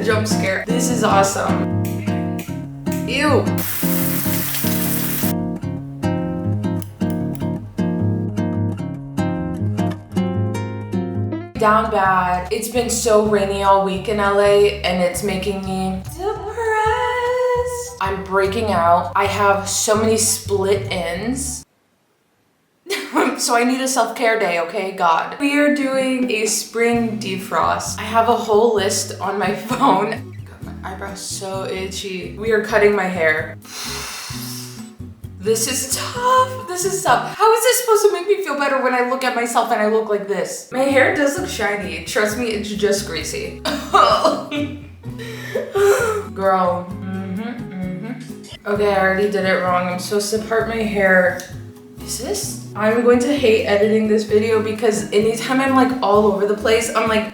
Jump scare. This is awesome. Ew. Down bad. It's been so rainy all week in LA and it's making me depressed. I'm breaking out. I have so many split ends. So I need a self-care day, okay? God. We are doing a spring defrost. I have a whole list on my phone. God, my eyebrows so itchy. We are cutting my hair. This is tough. This is tough. How is this supposed to make me feel better when I look at myself and I look like this? My hair does look shiny. Trust me, it's just greasy. Girl. Okay, I already did it wrong. I'm supposed to part my hair. Is this? I'm going to hate editing this video because anytime I'm like all over the place, I'm like,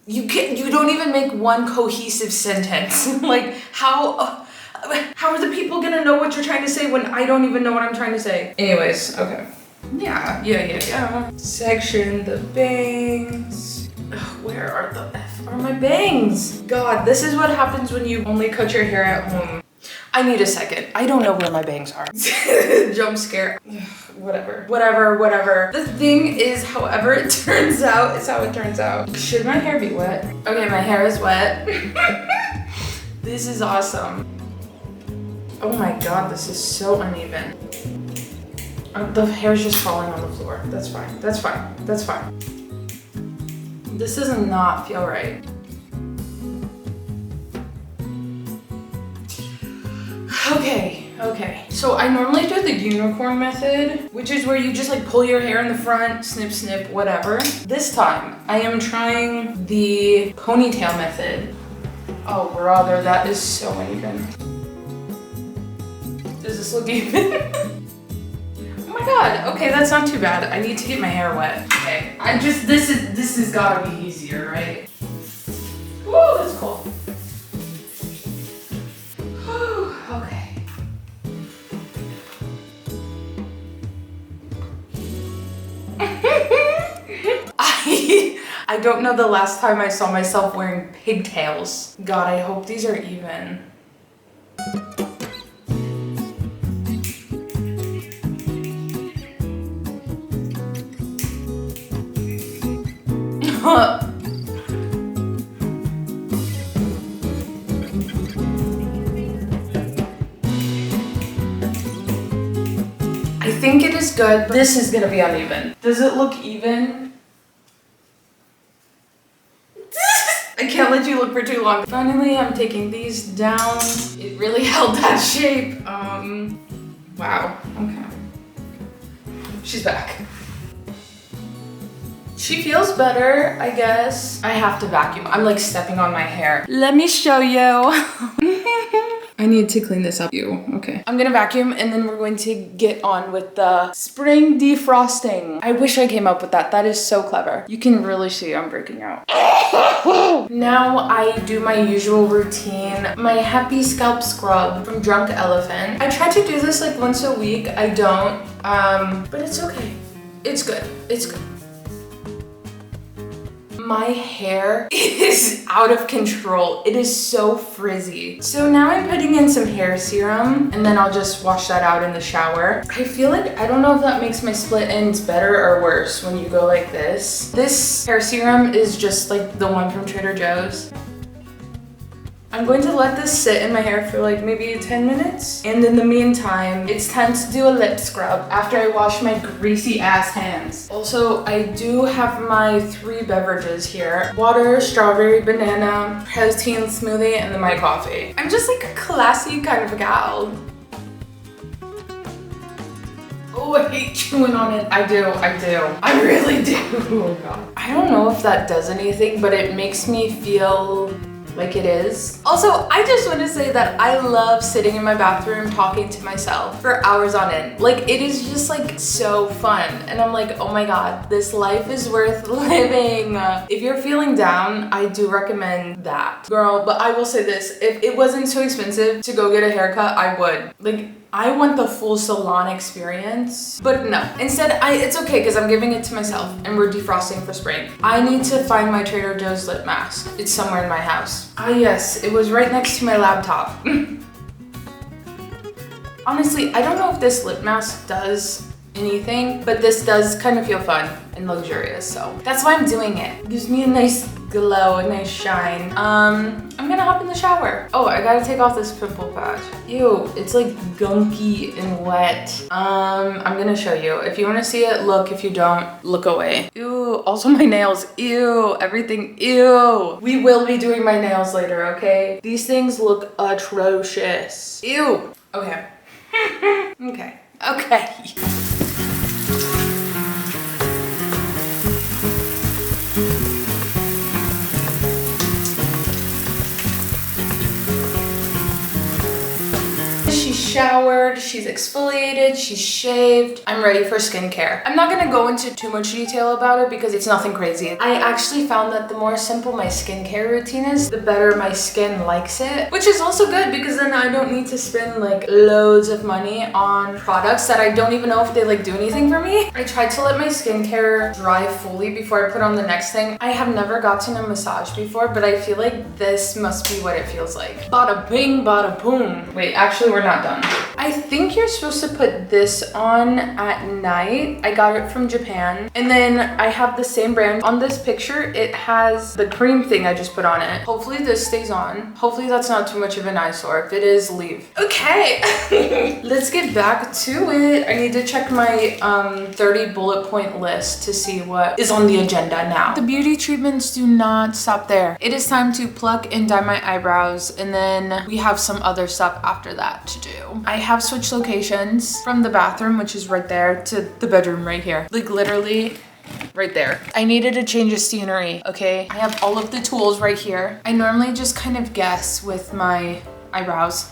you don't even make one cohesive sentence. Like, how are the people gonna know what you're trying to say when I don't even know what I'm trying to say? Anyways, okay. Yeah. Section the bangs. Ugh, where are the F are my bangs? God, this is what happens when you only cut your hair at home. I need a second. I don't know where my bangs are. Jump scare. Whatever. The thing is, however it turns out is how it turns out. Should my hair be wet? Okay, my hair is wet. This is awesome. Oh my God, this is so uneven. The hair's just falling on the floor. That's fine. This does not feel right. Okay. So I normally do the unicorn method, which is where you just like pull your hair in the front, snip, whatever. This time, I am trying the ponytail method. Oh brother, that is so uneven. Does this look even? Oh my God, okay, that's not too bad. I need to get my hair wet. Okay, this has gotta be easier, right? Woo, that's cool. Okay. I don't know the last time I saw myself wearing pigtails. God, I hope these are even. I think it is good, but this is gonna be uneven. Does it look even? I can't let you look for too long. Finally, I'm taking these down. It really held that shape. Wow, okay. She's back. She feels better, I guess. I have to vacuum. I'm like stepping on my hair. Let me show you. I need to clean this up. Okay. I'm gonna vacuum and then we're going to get on with the spring defrosting. I wish I came up with that. That is so clever. You can really see I'm breaking out. Now I do my usual routine. My happy scalp scrub from Drunk Elephant. I try to do this like once a week. I don't, but it's okay. It's good. My hair is out of control. It is so frizzy. So now I'm putting in some hair serum and then I'll just wash that out in the shower. I feel like, I don't know if that makes my split ends better or worse when you go like this. This hair serum is just like the one from Trader Joe's. I'm going to let this sit in my hair for like maybe 10 minutes. And in the meantime, it's time to do a lip scrub after I wash my greasy ass hands. Also, I do have my 3 beverages here. Water, strawberry, banana, protein smoothie, and then my coffee. I'm just like a classy kind of a gal. Oh, I hate chewing on it. I do. I really do. Oh God. I don't know if that does anything, but it makes me feel like it is. Also, I just want to say that I love sitting in my bathroom talking to myself for hours on end. Like, it is just like so fun. And I'm like, oh my God, this life is worth living. If you're feeling down, I do recommend that. Girl, but I will say this, if it wasn't so expensive to go get a haircut, I would. Like, I want the full salon experience, but no. Instead, it's okay because I'm giving it to myself and we're defrosting for spring. I need to find my Trader Joe's lip mask. It's somewhere in my house. Ah yes, it was right next to my laptop. Honestly, I don't know if this lip mask does anything, but this does kind of feel fun and luxurious, so that's why I'm doing it. It gives me a nice glow, a nice shine. I'm gonna hop in the shower. Oh, I gotta take off this pimple patch. Ew, it's like gunky and wet. I'm gonna show you. If you wanna see it, look. If you don't, look away. Ew, also my nails. Ew, everything, ew. We will be doing my nails later, okay? These things look atrocious. Ew, okay. Okay, okay. She's showered, she's exfoliated, she's shaved. I'm ready for skincare. I'm not gonna go into too much detail about it because it's nothing crazy. I actually found that the more simple my skincare routine is, the better my skin likes it, which is also good because then I don't need to spend like loads of money on products that I don't even know if they like do anything for me. I tried to let my skincare dry fully before I put on the next thing. I have never gotten a massage before, but I feel like this must be what it feels like. Bada bing, bada boom. Wait, actually we're not done. I think you're supposed to put this on at night. I got it from Japan. And then I have the same brand. On this picture, it has the cream thing I just put on it. Hopefully this stays on. Hopefully that's not too much of an eyesore. If it is, leave. Okay, let's get back to it. I need to check my 30 bullet point list to see what is on the agenda now. The beauty treatments do not stop there. It is time to pluck and dye my eyebrows, and then we have some other stuff after that to do. I have switched locations from the bathroom, which is right there, to the bedroom right here. Like literally right there. I needed a change of scenery, okay? I have all of the tools right here. I normally just kind of guess with my eyebrows.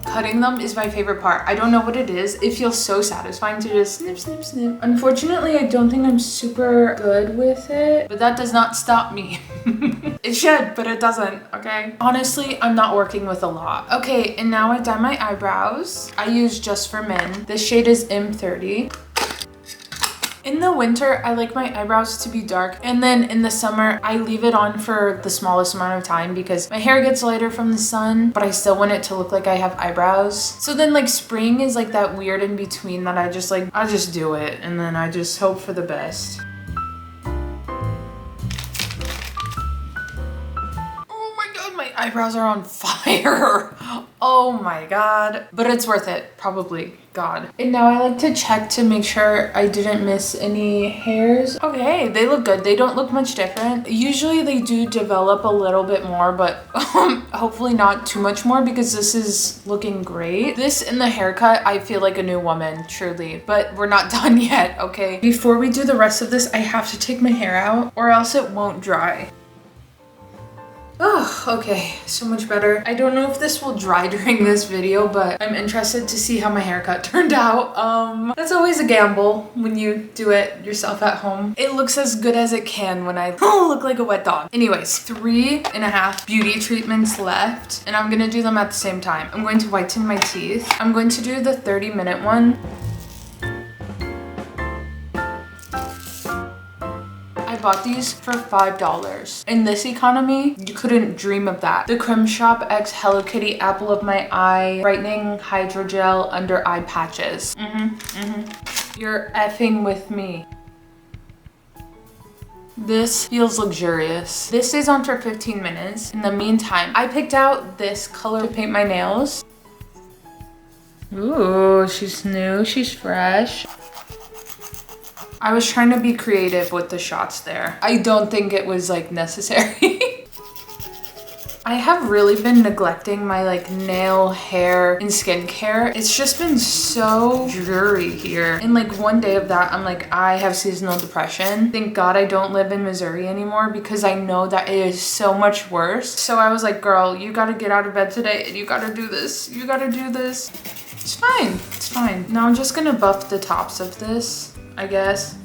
Cutting them is my favorite part. I don't know what it is. It feels so satisfying to just snip, snip, snip. Unfortunately, I don't think I'm super good with it, but that does not stop me. It should, but it doesn't, okay? Honestly, I'm not working with a lot. Okay, and now I dye my eyebrows. I use Just for Men. This shade is M30. In the winter, I like my eyebrows to be dark, and then in the summer, I leave it on for the smallest amount of time because my hair gets lighter from the sun, but I still want it to look like I have eyebrows. So then like spring is like that weird in between that I just do it, and then I just hope for the best. Oh my god, my eyebrows are on fire. Oh my god. But it's worth it, probably. God. And now I like to check to make sure I didn't miss any hairs. Okay, they look good. They don't look much different. Usually they do develop a little bit more, but hopefully not too much more because this is looking great. This and the haircut, I feel like a new woman, truly. But we're not done yet, okay? Before we do the rest of this, I have to take my hair out or else it won't dry. Oh, okay, so much better. I don't know if this will dry during this video, but I'm interested to see how my haircut turned out. That's always a gamble when you do it yourself at home. It looks as good as it can when I look like a wet dog. Anyways, 3.5 beauty treatments left, and I'm gonna do them at the same time. I'm going to whiten my teeth. I'm going to do the 30-minute one. I bought these for $5. In this economy, you couldn't dream of that. The Creme Shop X Hello Kitty Apple of My Eye Brightening Hydrogel Under Eye Patches. You're effing with me. This feels luxurious. This stays on for 15 minutes. In the meantime, I picked out this color to paint my nails. Ooh, she's new, she's fresh. I was trying to be creative with the shots there. I don't think it was like necessary. I have really been neglecting my like nail, hair, and skincare. It's just been so dreary here. And like one day of that, I'm like, I have seasonal depression. Thank God I don't live in Missouri anymore because I know that it is so much worse. So I was like, girl, you gotta get out of bed today and you gotta do this. You gotta do this. It's fine, it's fine. Now I'm just gonna buff the tops of this, I guess.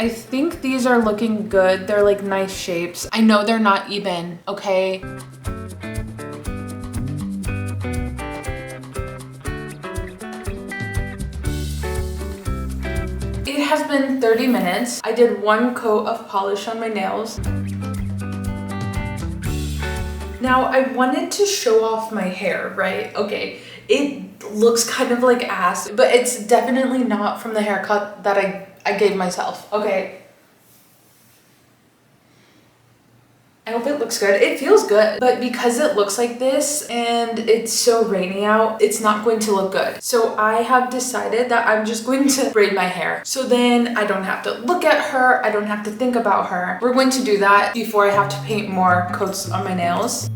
I think these are looking good. They're like nice shapes. I know they're not even, okay? It has been 30 minutes. I did one coat of polish on my nails. Now I wanted to show off my hair, right? Okay, it looks kind of like ass, but it's definitely not from the haircut that I gave myself, okay? I hope it looks good. It feels good, but because it looks like this and it's so rainy out, it's not going to look good. So I have decided that I'm just going to braid my hair. So then I don't have to look at her. I don't have to think about her. We're going to do that before I have to paint more coats on my nails.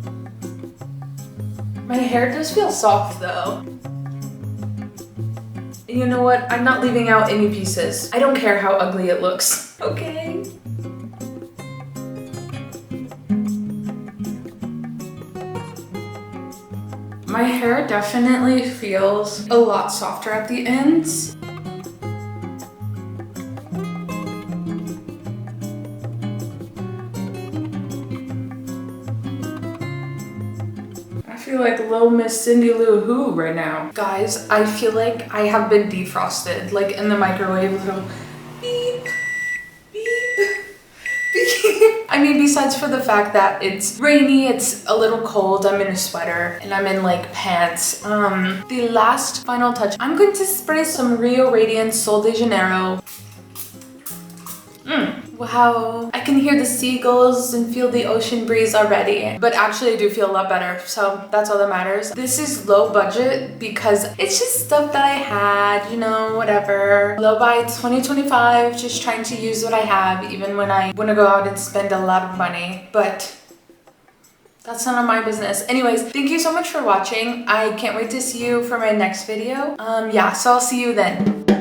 My hair does feel soft though. And you know what? I'm not leaving out any pieces. I don't care how ugly it looks, okay? My hair definitely feels a lot softer at the ends. I feel like Little Miss Cindy Lou Who right now. Guys, I feel like I have been defrosted, like in the microwave, little beep, beep, beep. I mean, besides for the fact that it's rainy, it's a little cold, I'm in a sweater, and I'm in like pants. The last final touch, I'm going to spray some Rio Radiant Sol de Janeiro. Wow, I can hear the seagulls and feel the ocean breeze already. But actually I do feel a lot better, so that's all that matters. This is low budget because it's just stuff that I had, you know, whatever. Low buy 2025, just trying to use what I have even when I want to go out and spend a lot of money. But that's none of my business. Anyways, thank you so much for watching. I can't wait to see you for my next video. Yeah, so I'll see you then.